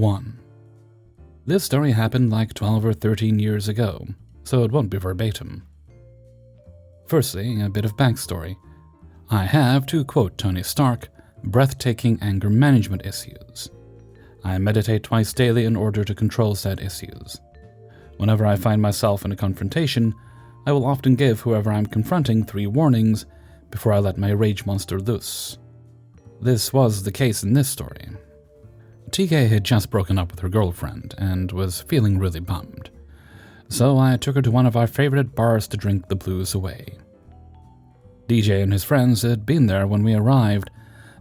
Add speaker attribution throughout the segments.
Speaker 1: 1. This story happened like 12 or 13 years ago, so it won't be verbatim. Firstly, a bit of backstory. I have, to quote Tony Stark, breathtaking anger management issues. I meditate twice daily in order to control said issues. Whenever I find myself in a confrontation, I will often give whoever I'm confronting 3 warnings before I let my rage monster loose. This was the case in this story. TK had just broken up with her girlfriend and was feeling really bummed, so I took her to one of our favorite bars to drink the blues away. DJ and his friends had been there when we arrived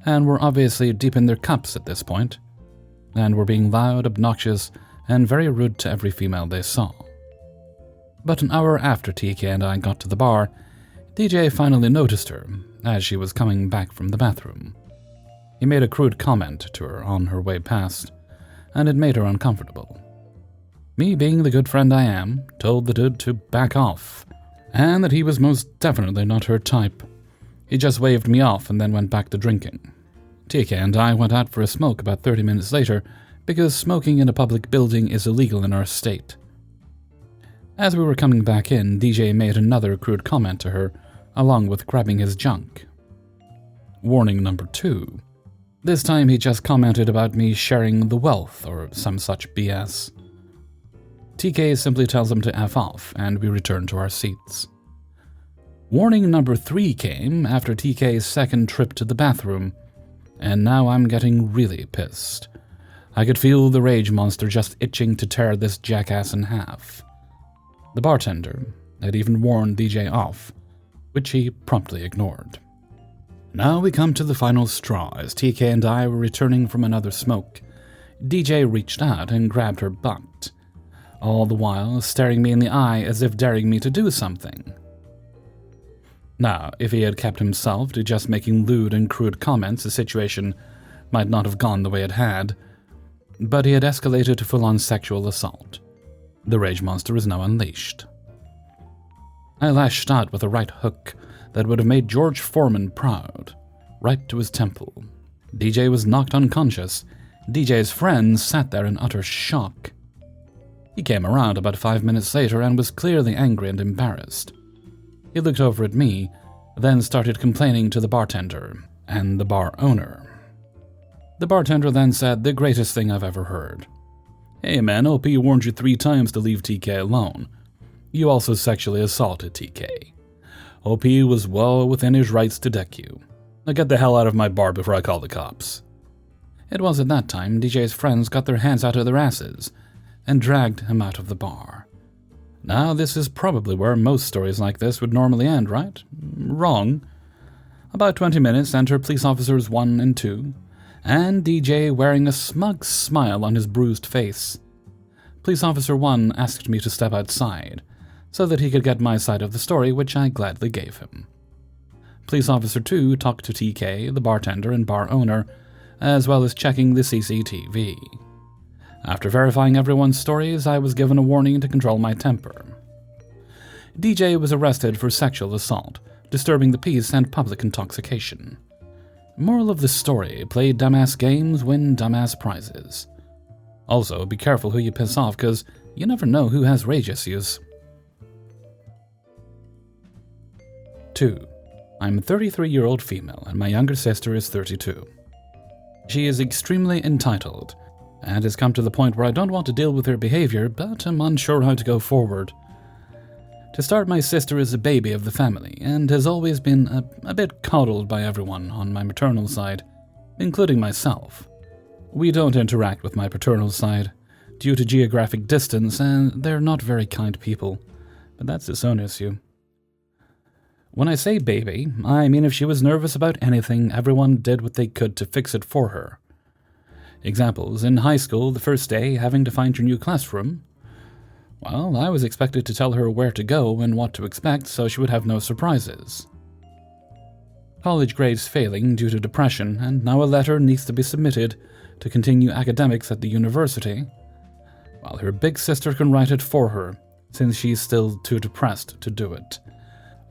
Speaker 1: and were obviously deep in their cups at this point, and were being loud, obnoxious, and very rude to every female they saw. But an hour after TK and I got to the bar, DJ finally noticed her as she was coming back from the bathroom. He made a crude comment to her on her way past, and it made her uncomfortable. Me, being the good friend I am, told the dude to back off, and that he was most definitely not her type. He just waved me off and then went back to drinking. TK and I went out for a smoke about 30 minutes later because smoking in a public building is illegal in our state. As we were coming back in, DJ made another crude comment to her, along with grabbing his junk. Warning number 2. This time he just commented about me sharing the wealth or some such BS. TK simply tells him to F off, and we return to our seats. Warning number 3 came after TK's second trip to the bathroom, and now I'm getting really pissed. I could feel the rage monster just itching to tear this jackass in half. The bartender had even warned DJ off, which he promptly ignored. Now we come to the final straw as TK and I were returning from another smoke. DJ reached out and grabbed her butt, all the while staring me in the eye as if daring me to do something. Now, if he had kept himself to just making lewd and crude comments, the situation might not have gone the way it had, but he had escalated to full-on sexual assault. The rage monster is now unleashed. I lashed out with a right hook that would have made George Foreman proud, right to his temple. DJ was knocked unconscious. DJ's friends sat there in utter shock. He came around about 5 minutes later and was clearly angry and embarrassed. He looked over at me, then started complaining to the bartender and the bar owner. The bartender then said the greatest thing I've ever heard. "Hey man, OP warned you 3 times to leave TK alone. You also sexually assaulted TK. OP was well within his rights to deck you. Now get the hell out of my bar before I call the cops." It was at that time DJ's friends got their hands out of their asses and dragged him out of the bar. Now this is probably where most stories like this would normally end, right? Wrong. About 20 minutes enter police officers 1 and 2, and DJ wearing a smug smile on his bruised face. Police officer 1 asked me to step outside, so that he could get my side of the story, which I gladly gave him. Police officer 2 talked to TK, the bartender and bar owner, as well as checking the CCTV. After verifying everyone's stories, I was given a warning to control my temper. DJ was arrested for sexual assault, disturbing the peace, and public intoxication. Moral of the story: play dumbass games, win dumbass prizes. Also, be careful who you piss off, cause you never know who has rage issues. 2. I'm a 33-year-old female, and my younger sister is 32. She is extremely entitled, and has come to the point where I don't want to deal with her behavior, but I'm unsure how to go forward. To start, my sister is a baby of the family, and has always been a bit coddled by everyone on my maternal side, including myself. We don't interact with my paternal side, due to geographic distance, and they're not very kind people, but that's its own issue. When I say baby, I mean if she was nervous about anything, everyone did what they could to fix it for her. Examples: in high school, the first day, having to find your new classroom. Well, I was expected to tell her where to go and what to expect so she would have no surprises. College grades failing due to depression, and now a letter needs to be submitted to continue academics at the university, while her big sister can write it for her, since she's still too depressed to do it.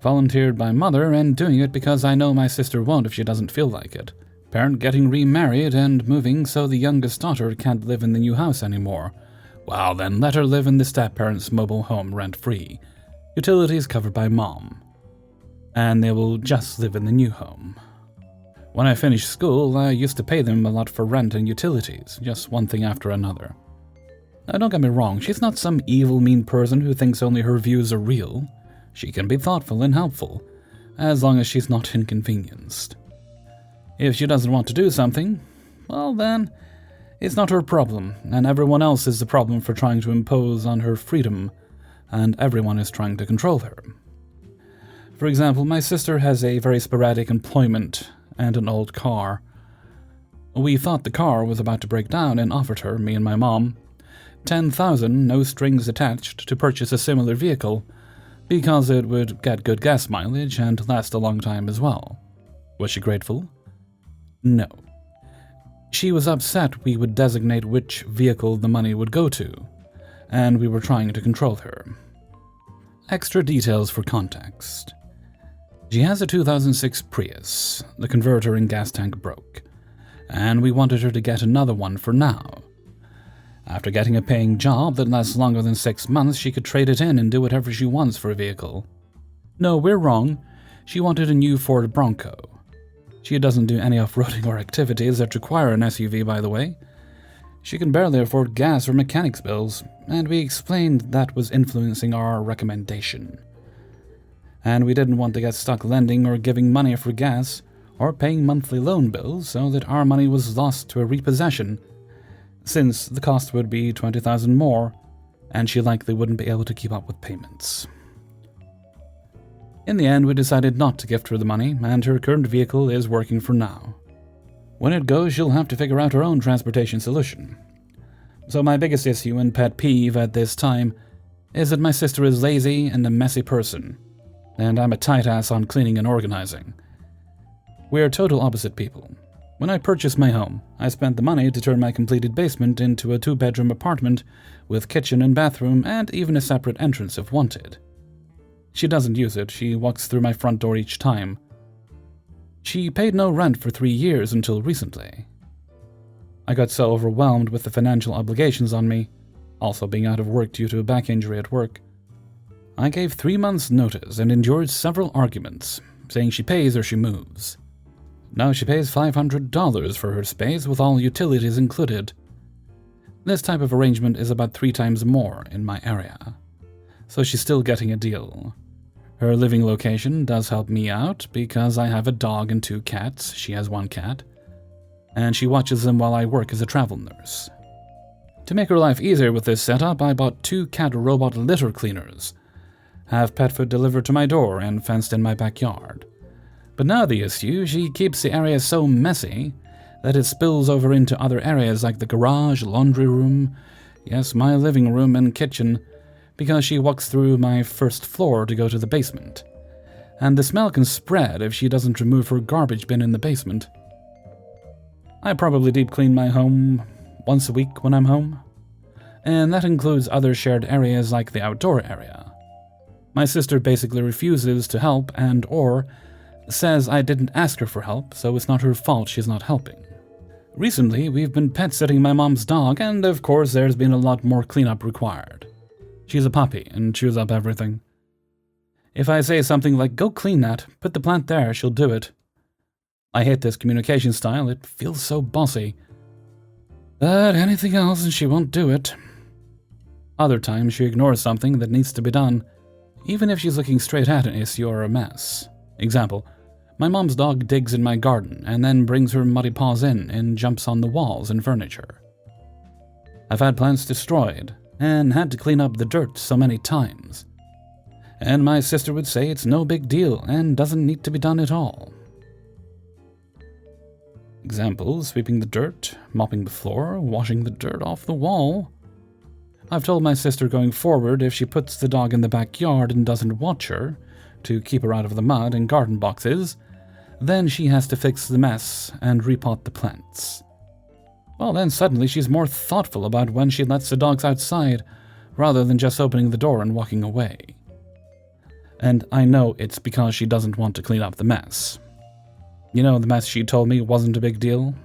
Speaker 1: Volunteered by mother, and doing it because I know my sister won't if she doesn't feel like it. Parent getting remarried and moving so the youngest daughter can't live in the new house anymore. Well, then let her live in the step-parent's mobile home rent-free. Utilities covered by mom. And they will just live in the new home. When I finished school, I used to pay them a lot for rent and utilities, just one thing after another. Now, don't get me wrong, she's not some evil, mean person who thinks only her views are real. She can be thoughtful and helpful, as long as she's not inconvenienced. If she doesn't want to do something, well then, it's not her problem, and everyone else is the problem for trying to impose on her freedom, and everyone is trying to control her. For example, my sister has a very sporadic employment and an old car. We thought the car was about to break down and offered her, me and my mom, $10,000, no strings attached, to purchase a similar vehicle because it would get good gas mileage and last a long time as well. Was she grateful? No. She was upset we would designate which vehicle the money would go to, and we were trying to control her. Extra details for context. She has a 2006 Prius. The converter and gas tank broke, and we wanted her to get another one for now. After getting a paying job that lasts longer than 6 months, she could trade it in and do whatever she wants for a vehicle. No, we're wrong. She wanted a new Ford Bronco. She doesn't do any off-roading or activities that require an SUV, by the way. She can barely afford gas or mechanics bills, and we explained that was influencing our recommendation. And we didn't want to get stuck lending or giving money for gas or paying monthly loan bills so that our money was lost to a repossession, since the cost would be $20,000 more, and she likely wouldn't be able to keep up with payments. In the end, we decided not to gift her the money, and her current vehicle is working for now. When it goes, she'll have to figure out her own transportation solution. So my biggest issue and pet peeve at this time is that my sister is lazy and a messy person, and I'm a tight ass on cleaning and organizing. We're total opposite people. When I purchased my home, I spent the money to turn my completed basement into a 2-bedroom apartment with kitchen and bathroom and even a separate entrance if wanted. She doesn't use it, she walks through my front door each time. She paid no rent for 3 years until recently. I got so overwhelmed with the financial obligations on me, also being out of work due to a back injury at work. I gave 3 months' notice and endured several arguments, saying she pays or she moves. Now she pays $500 for her space with all utilities included. This type of arrangement is about 3 times more in my area, so she's still getting a deal. Her living location does help me out because I have a dog and 2 cats. She has 1 cat, and she watches them while I work as a travel nurse. To make her life easier with this setup, I bought 2 cat robot litter cleaners, have pet food delivered to my door and fenced in my backyard. But now the issue, she keeps the area so messy that it spills over into other areas like the garage, laundry room, yes, my living room and kitchen, because she walks through my first floor to go to the basement. And the smell can spread if she doesn't remove her garbage bin in the basement. I probably deep clean my home once a week when I'm home, and that includes other shared areas like the outdoor area. My sister basically refuses to help and/or says I didn't ask her for help, so it's not her fault she's not helping. Recently, we've been pet-sitting my mom's dog, and of course there's been a lot more cleanup required. She's a puppy and chews up everything. If I say something like, "Go clean that, put the plant there," she'll do it. I hate this communication style, it feels so bossy. But anything else and she won't do it. Other times she ignores something that needs to be done, even if she's looking straight at an issue or a mess. Example, my mom's dog digs in my garden and then brings her muddy paws in and jumps on the walls and furniture. I've had plants destroyed and had to clean up the dirt so many times. And my sister would say it's no big deal and doesn't need to be done at all. Example, sweeping the dirt, mopping the floor, washing the dirt off the wall. I've told my sister going forward if she puts the dog in the backyard and doesn't watch her, to keep her out of the mud and garden boxes, then she has to fix the mess and repot the plants. Well, then suddenly she's more thoughtful about when she lets the dogs outside, rather than just opening the door and walking away. And I know it's because she doesn't want to clean up the mess. You know, the mess she told me wasn't a big deal.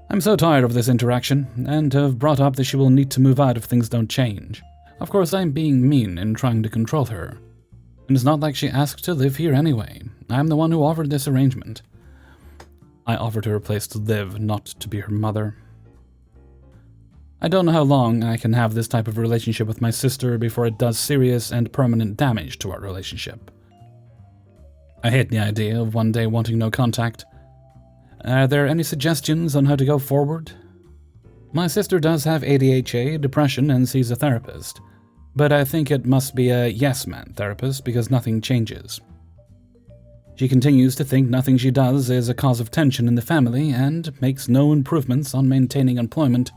Speaker 1: I'm so tired of this interaction, and have brought up that she will need to move out if things don't change. Of course, I'm being mean in trying to control her. And it's not like she asked to live here anyway. I'm the one who offered this arrangement. I offered her a place to live, not to be her mother. I don't know how long I can have this type of relationship with my sister before it does serious and permanent damage to our relationship. I hate the idea of one day wanting no contact. Are there any suggestions on how to go forward? My sister does have ADHD, depression, and sees a therapist, but I think it must be a yes-man therapist because nothing changes. She continues to think nothing she does is a cause of tension in the family and makes no improvements on maintaining employment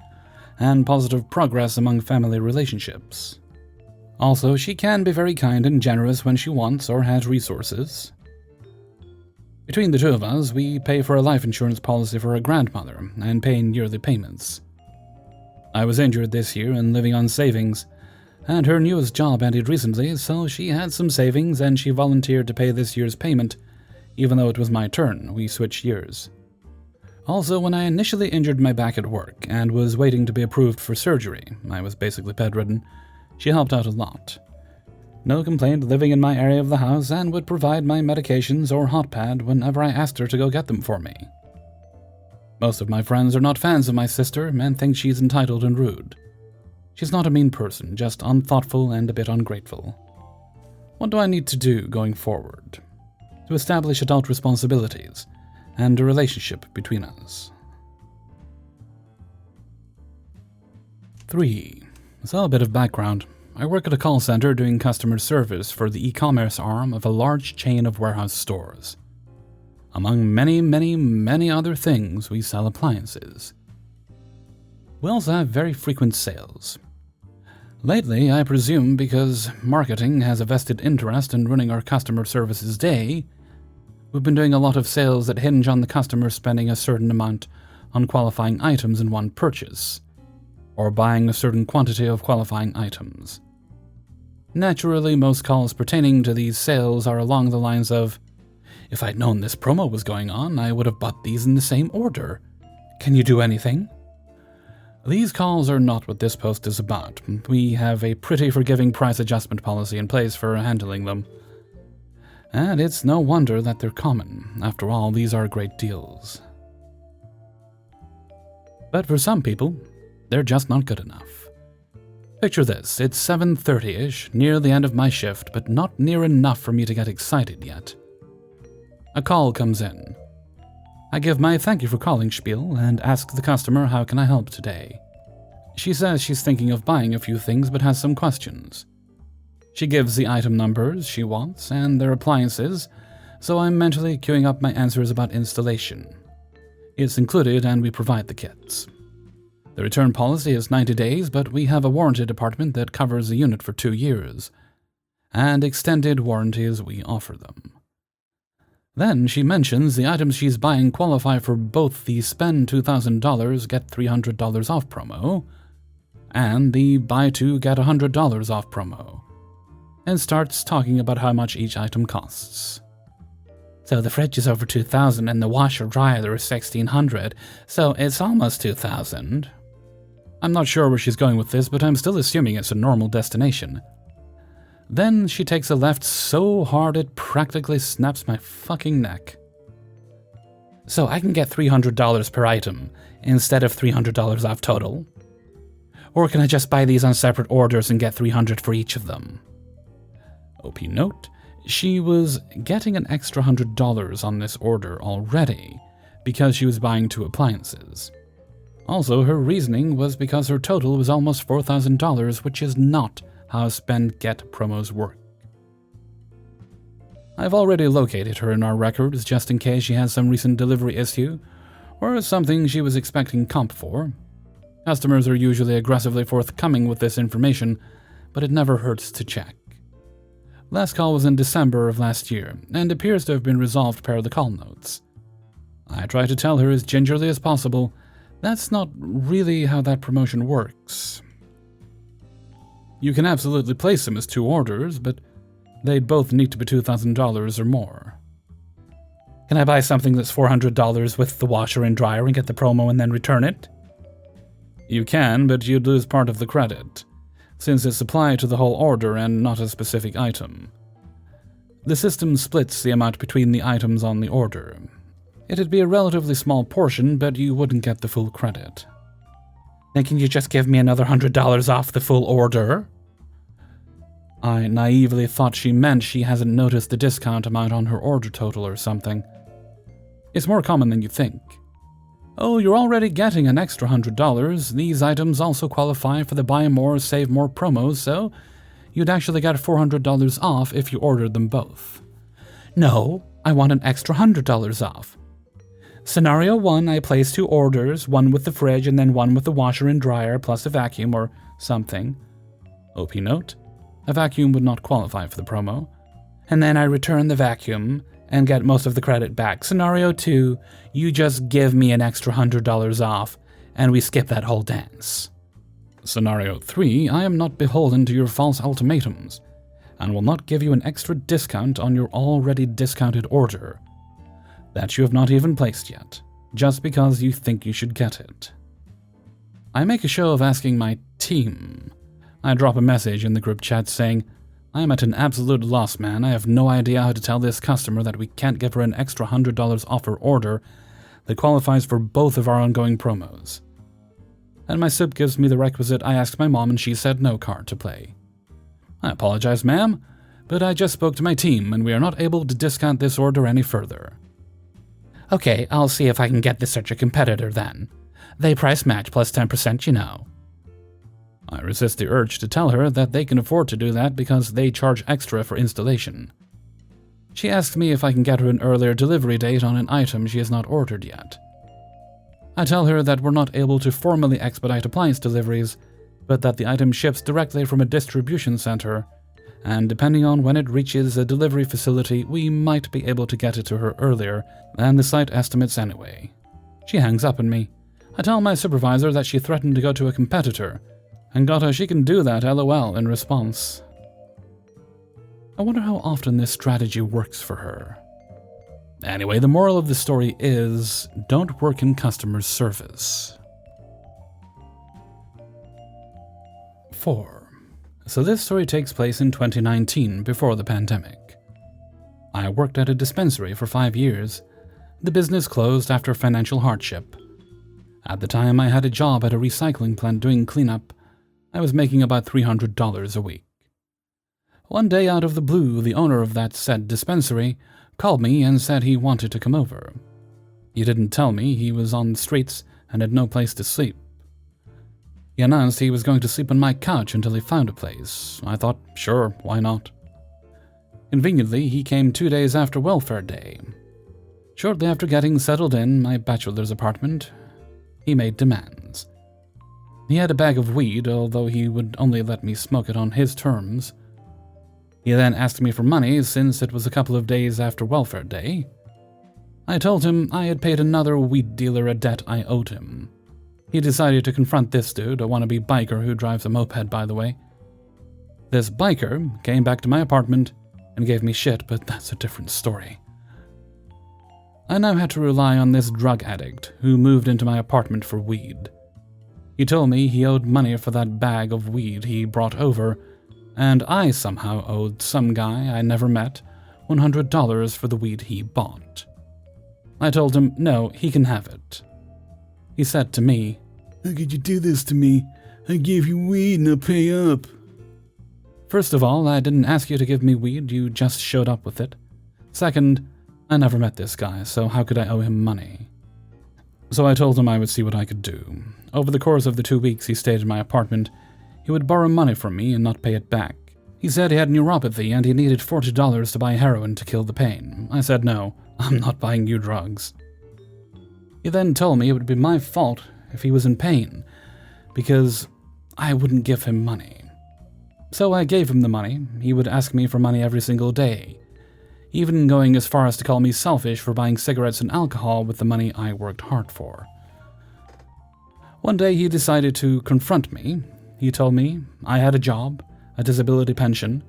Speaker 1: and positive progress among family relationships. Also, she can be very kind and generous when she wants or has resources. Between the two of us, we pay for a life insurance policy for her grandmother and pay yearly payments. I was injured this year and living on savings, and her newest job ended recently, so she had some savings and she volunteered to pay this year's payment, even though it was my turn. We switched years. Also, when I initially injured my back at work and was waiting to be approved for surgery, I was basically bedridden, she helped out a lot. No complaint living in my area of the house and would provide my medications or hot pad whenever I asked her to go get them for me. Most of my friends are not fans of my sister and think she's entitled and rude. She's not a mean person, just unthoughtful and a bit ungrateful. What do I need to do going forward? To establish adult responsibilities and a relationship between us. 3. So a bit of background. I work at a call center doing customer service for the e-commerce arm of a large chain of warehouse stores. Among many other things, we sell appliances. We also have very frequent sales. Lately, I presume because marketing has a vested interest in running our customer services day, we've been doing a lot of sales that hinge on the customer spending a certain amount on qualifying items in one purchase, or buying a certain quantity of qualifying items. Naturally, most calls pertaining to these sales are along the lines of, "If I'd known this promo was going on, I would have bought these in the same order. Can you do anything?" These calls are not what this post is about. We have a pretty forgiving price adjustment policy in place for handling them. And it's no wonder that they're common. After all, these are great deals. But for some people, they're just not good enough. Picture this, it's 7:30-ish, near the end of my shift, but not near enough for me to get excited yet. A call comes in. I give my "thank you for calling" spiel and ask the customer how can I help today. She says she's thinking of buying a few things but has some questions. She gives the item numbers she wants and their appliances, so I'm mentally queuing up my answers about installation. It's included and we provide the kits. The return policy is 90 days, but we have a warranty department that covers the unit for 2 years, and extended warranties we offer them. Then she mentions the items she's buying qualify for both the spend $2,000, get $300 off promo, and the buy 2, get $100 off promo, and starts talking about how much each item costs. So the fridge is over $2,000 and the washer dryer is $1,600, so it's almost $2,000. I'm not sure where she's going with this, but I'm still assuming it's a normal destination. Then she takes a left so hard it practically snaps my fucking neck. So I can get $300 per item instead of $300 off total? Or can I just buy these on separate orders and get $300 for each of them? OP note, she was getting an extra $100 on this order already because she was buying 2 appliances. Also, her reasoning was because her total was almost $4,000, which is not how spend-get promos work. I've already located her in our records just in case she has some recent delivery issue or something she was expecting comp for. Customers are usually aggressively forthcoming with this information, but it never hurts to check. Last call was in December of last year, and appears to have been resolved per the call notes. I try to tell her as gingerly as possible, that's not really how that promotion works. You can absolutely place them as 2 orders, but they'd both need to be $2,000 or more. Can I buy something that's $400 with the washer and dryer and get the promo and then return it? You can, but you'd lose part of the credit, since it's applied to the whole order and not a specific item. The system splits the amount between the items on the order. It'd be a relatively small portion, but you wouldn't get the full credit. Then can you just give me another $100 off the full order? I naively thought she meant she hasn't noticed the discount amount on her order total or something. It's more common than you think. Oh, you're already getting an extra $100. These items also qualify for the buy more, save more promos, so you'd actually get $400 off if you ordered them both. No, I want an extra $100 off. Scenario 1, I place 2 orders, one with the fridge and then one with the washer and dryer plus a vacuum or something. OP note, a vacuum would not qualify for the promo. And then I return the vacuum and get most of the credit back. Scenario 2, you just give me an extra $100 off and we skip that whole dance. Scenario 3, I am not beholden to your false ultimatums and will not give you an extra discount on your already discounted order that you have not even placed yet, just because you think you should get it. I make a show of asking my team. I drop a message in the group chat saying, I am at an absolute loss, man. I have no idea how to tell this customer that we can't give her an extra $100 off her order that qualifies for both of our ongoing promos. And my soup gives me the requisite I asked my mom and she said no card to play. I apologize, ma'am, but I just spoke to my team and we are not able to discount this order any further. Okay, I'll see if I can get this such a competitor then. They price match plus 10%, you know. I resist the urge to tell her that they can afford to do that because they charge extra for installation. She asks me if I can get her an earlier delivery date on an item she has not ordered yet. I tell her that we're not able to formally expedite appliance deliveries, but that the item ships directly from a distribution center, and depending on when it reaches a delivery facility, we might be able to get it to her earlier than the site estimates anyway. She hangs up on me. I tell my supervisor that she threatened to go to a competitor, and got her she can do that LOL in response. I wonder how often this strategy works for her. Anyway, the moral of the story is, don't work in customer service. 4. So this story takes place in 2019, before the pandemic. I worked at a dispensary for 5 years. The business closed after financial hardship. At the time, I had a job at a recycling plant doing cleanup. I was making about $300 a week. One day out of the blue, the owner of that said dispensary called me and said he wanted to come over. He didn't tell me he was on the streets and had no place to sleep. He announced he was going to sleep on my couch until he found a place. I thought, sure, why not? Conveniently, he came 2 days after welfare day. Shortly after getting settled in my bachelor's apartment, he made demands. He had a bag of weed, although he would only let me smoke it on his terms. He then asked me for money since it was a couple of days after welfare day. I told him I had paid another weed dealer a debt I owed him. He decided to confront this dude, a wannabe biker who drives a moped, by the way. This biker came back to my apartment and gave me shit, but that's a different story. I now had to rely on this drug addict who moved into my apartment for weed. He told me he owed money for that bag of weed he brought over, and I somehow owed some guy I never met $100 for the weed he bought. I told him no, he can have it. He said to me, "How could you do this to me? I gave you weed and I'll pay up." First of all, I didn't ask you to give me weed, you just showed up with it. Second, I never met this guy, so how could I owe him money? So I told him I would see what I could do. Over the course of the 2 weeks he stayed in my apartment, he would borrow money from me and not pay it back. He said he had neuropathy and he needed $40 to buy heroin to kill the pain. I said no, I'm not buying you drugs. He then told me it would be my fault if he was in pain, because I wouldn't give him money. So I gave him the money. He would ask me for money every single day, even going as far as to call me selfish for buying cigarettes and alcohol with the money I worked hard for. One day he decided to confront me. He told me I had a job, a disability pension,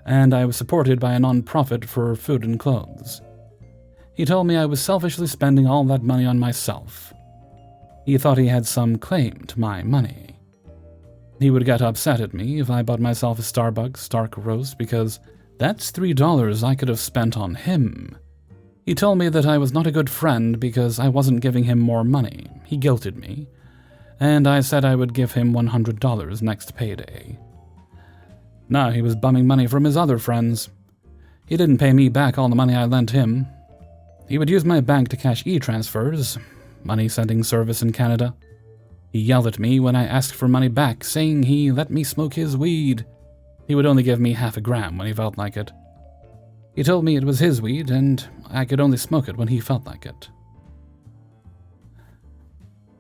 Speaker 1: and I was supported by a non-profit for food and clothes. He told me I was selfishly spending all that money on myself. He thought he had some claim to my money. He would get upset at me if I bought myself a Starbucks dark roast because that's $3 I could have spent on him. He told me that I was not a good friend because I wasn't giving him more money. He guilted me, and I said I would give him $100 next payday. Now he was bumming money from his other friends. He didn't pay me back all the money I lent him. He would use my bank to cash e-transfers, money sending service in Canada. He yelled at me when I asked for money back, saying he let me smoke his weed. He would only give me half a gram when he felt like it. He told me it was his weed and I could only smoke it when he felt like it.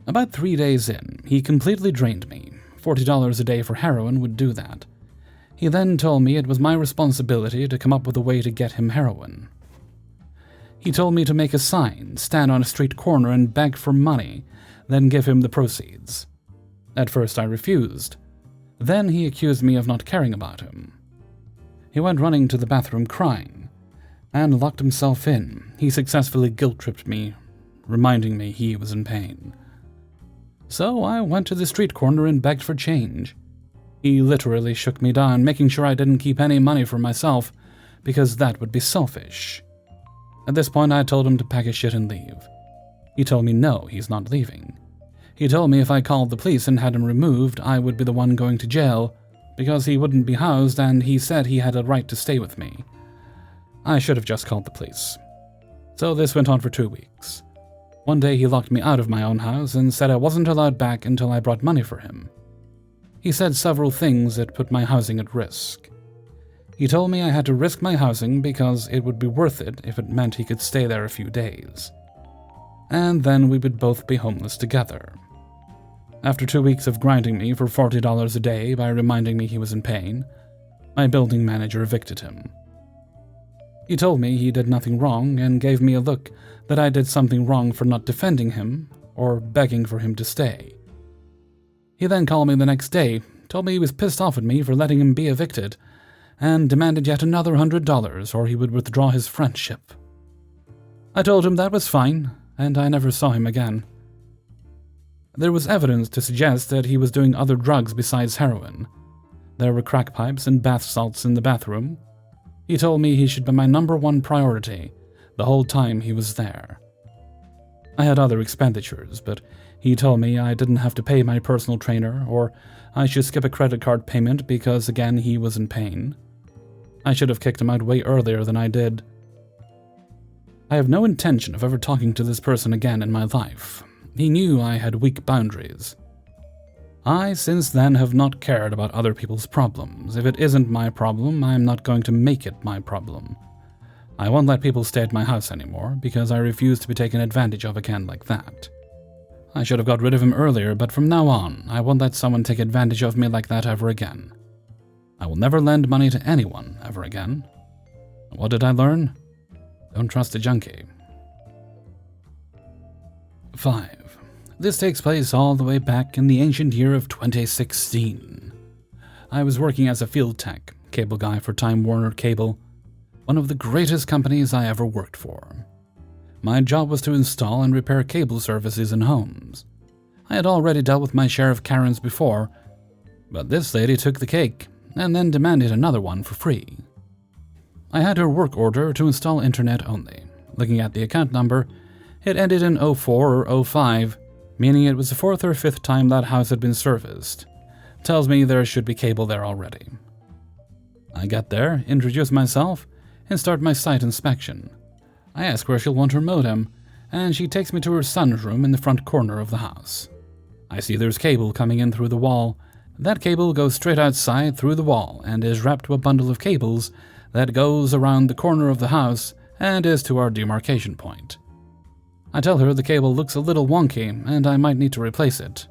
Speaker 1: About 3 days in, he completely drained me. $40 a day for heroin would do that. He then told me it was my responsibility to come up with a way to get him heroin. He told me to make a sign, stand on a street corner and beg for money, then give him the proceeds. At first I refused. Then he accused me of not caring about him. He went running to the bathroom crying, and locked himself in. He successfully guilt-tripped me, reminding me he was in pain. So I went to the street corner and begged for change. He literally shook me down, making sure I didn't keep any money for myself, because that would be selfish. At this point, I told him to pack his shit and leave. He told me no, he's not leaving. He told me if I called the police and had him removed, I would be the one going to jail, because he wouldn't be housed and he said he had a right to stay with me. I should have just called the police. So this went on for 2 weeks. One day he locked me out of my own house and said I wasn't allowed back until I brought money for him. He said several things that put my housing at risk. He told me I had to risk my housing because it would be worth it if it meant he could stay there a few days. And then we would both be homeless together. After 2 weeks of grinding me for $40 a day by reminding me he was in pain, my building manager evicted him. He told me he did nothing wrong and gave me a look that I did something wrong for not defending him or begging for him to stay. He then called me the next day, told me he was pissed off at me for letting him be evicted, and demanded yet another $100 or he would withdraw his friendship. I told him that was fine, and I never saw him again. There was evidence to suggest that he was doing other drugs besides heroin. There were crack pipes and bath salts in the bathroom. He told me he should be my #1 priority the whole time he was there. I had other expenditures, but he told me I didn't have to pay my personal trainer or I should skip a credit card payment because, again, he was in pain. I should have kicked him out way earlier than I did. I have no intention of ever talking to this person again in my life. He knew I had weak boundaries. I, since then, have not cared about other people's problems. If it isn't my problem, I'm not going to make it my problem. I won't let people stay at my house anymore, because I refuse to be taken advantage of again like that. I should have got rid of him earlier, but from now on, I won't let someone take advantage of me like that ever again. I will never lend money to anyone ever again. What did I learn? Don't trust a junkie. 5. This takes place all the way back in the ancient year of 2016. I was working as a field tech, cable guy for Time Warner Cable, one of the greatest companies I ever worked for. My job was to install and repair cable services in homes. I had already dealt with my share of Karens before, but this lady took the cake and then demanded another one for free. I had her work order to install internet only. Looking at the account number, it ended in 04 or 05, meaning it was the 4th or 5th time that house had been serviced. Tells me there should be cable there already. I get there, introduce myself, and start my site inspection. I ask where she'll want her modem, and she takes me to her son's room in the front corner of the house. I see there's cable coming in through the wall. That cable goes straight outside through the wall and is wrapped to a bundle of cables that goes around the corner of the house and is to our demarcation point. I tell her the cable looks a little wonky and I might need to replace it.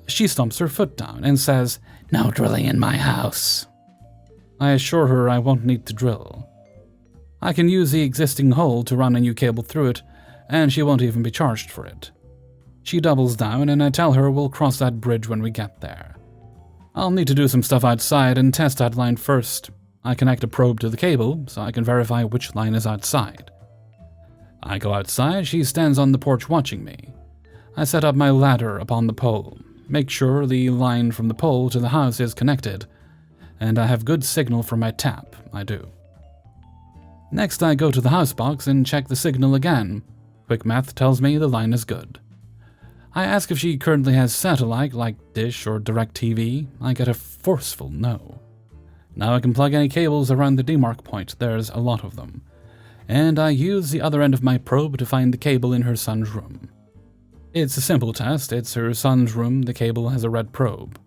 Speaker 1: She stomps her foot down and says, "No drilling in my house." I assure her I won't need to drill. I can use the existing hole to run a new cable through it, and she won't even be charged for it. She doubles down and I tell her we'll cross that bridge when we get there. I'll need to do some stuff outside and test that line first. I connect a probe to the cable so I can verify which line is outside. I go outside, she stands on the porch watching me. I set up my ladder upon the pole, make sure the line from the pole to the house is connected, and I have good signal from my tap, I do. Next I go to the house box and check the signal again. Quick math tells me the line is good. I ask if she currently has satellite like Dish or DirecTV. I get a forceful no. Now I can plug any cables around the demarc point, there's a lot of them. And I use the other end of my probe to find the cable in her son's room. It's a simple test, it's her son's room, the cable has a red probe.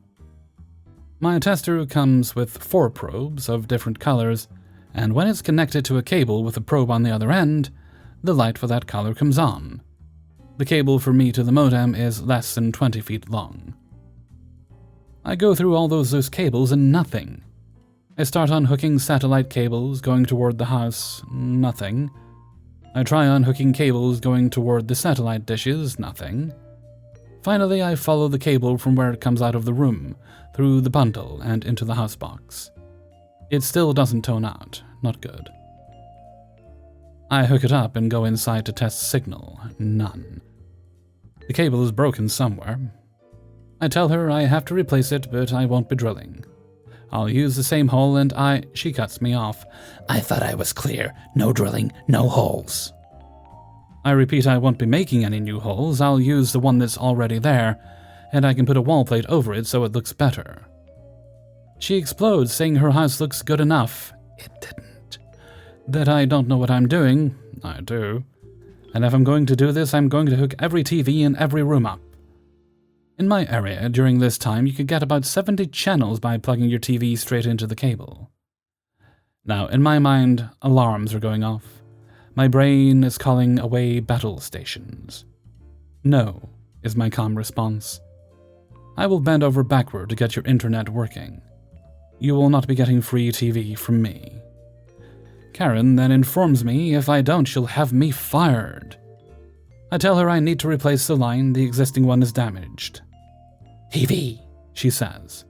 Speaker 1: My tester comes with 4 probes of different colors, and when it's connected to a cable with a probe on the other end, the light for that color comes on. The cable for me to the modem is less than 20 feet long. I go through all those loose cables and nothing. I start unhooking satellite cables going toward the house, nothing. I try unhooking cables going toward the satellite dishes, nothing. Finally, I follow the cable from where it comes out of the room, through the bundle and into the house box. It still doesn't tone out, not good. I hook it up and go inside to test signal, none. The cable is broken somewhere. I tell her I have to replace it, but I won't be drilling. I'll use the same hole and she cuts me off.
Speaker 2: I thought I was clear. No drilling, no holes.
Speaker 1: I repeat I won't be making any new holes, I'll use the one that's already there, and I can put a wall plate over it so it looks better. She explodes, saying her house looks good enough. It didn't. That I don't know what I'm doing. I do. And if I'm going to do this, I'm going to hook every TV in every room up. In my area, during this time, you could get about 70 channels by plugging your TV straight into the cable. Now, in my mind, alarms are going off. My brain is calling away battle stations. No, is my calm response. I will bend over backward to get your internet working. You will not be getting free TV from me. Karen then informs me if I don't, she'll have me fired. I tell her I need to replace the line, the existing one is damaged.
Speaker 2: TV,
Speaker 1: she says.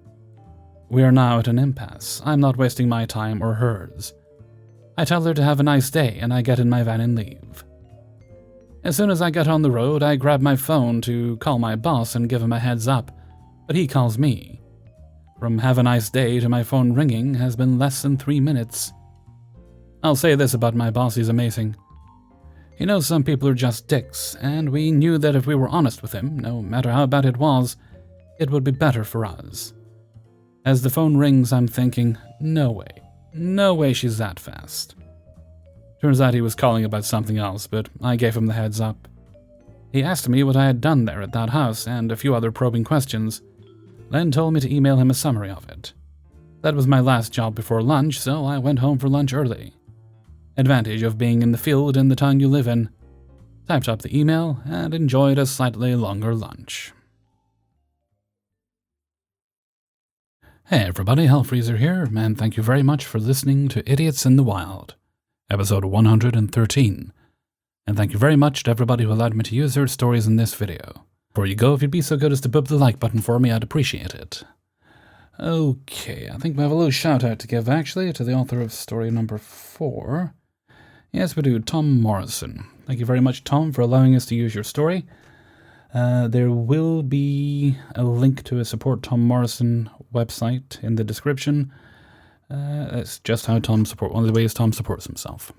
Speaker 1: We are now at an impasse. I'm not wasting my time or hers. I tell her to have a nice day, and I get in my van and leave. As soon as I get on the road, I grab my phone to call my boss and give him a heads up, but he calls me. From have a nice day to my phone ringing has been less than 3 minutes. I'll say this about my boss, he's amazing. He knows some people are just dicks, and we knew that if we were honest with him, no matter how bad it was, it would be better for us. As the phone rings, I'm thinking, no way she's that fast. Turns out he was calling about something else, but I gave him the heads up. He asked me what I had done there at that house and a few other probing questions, then told me to email him a summary of it. That was my last job before lunch, so I went home for lunch early. Advantage of being in the field in the town you live in. Typed up the email and enjoyed a slightly longer lunch. Hey everybody, Hellfreezer here, and thank you very much for listening to Idiots in the Wild, episode 113. And thank you very much to everybody who allowed me to use their stories in this video. Before you go, if you'd be so good as to boop the like button for me, I'd appreciate it. Okay, I think we have a little shout out to give actually to the author of story number 4. Yes, we do, Tom Morrison. Thank you very much, Tom, for allowing us to use your story. There will be a link to a Support Tom Morrison website in the description. That's just how one of the ways Tom supports himself.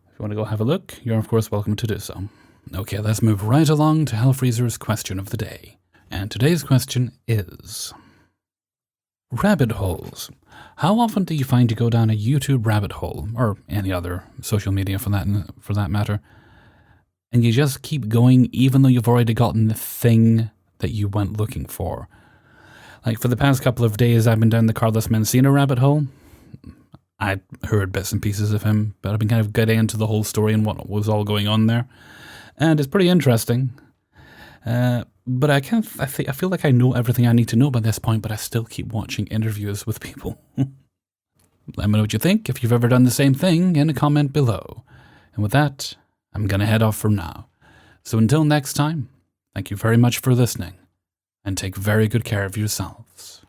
Speaker 1: If you want to go have a look, you're of course welcome to do so. Okay, let's move right along to Hellfreezer's question of the day. And today's question is... rabbit holes. How often do you find you go down a YouTube rabbit hole, or any other social media for that matter, and you just keep going even though you've already gotten the thing that you went looking for? Like for the past couple of days I've been down the Carlos Mencina rabbit hole. I heard bits and pieces of him, but I've been kind of getting into the whole story and what was all going on there. And it's pretty interesting. But I feel like I know everything I need to know by this point, but I still keep watching interviews with people. Let me know what you think, if you've ever done the same thing, in a comment below. And with that, I'm going to head off for now. So until next time, thank you very much for listening, and take very good care of yourselves.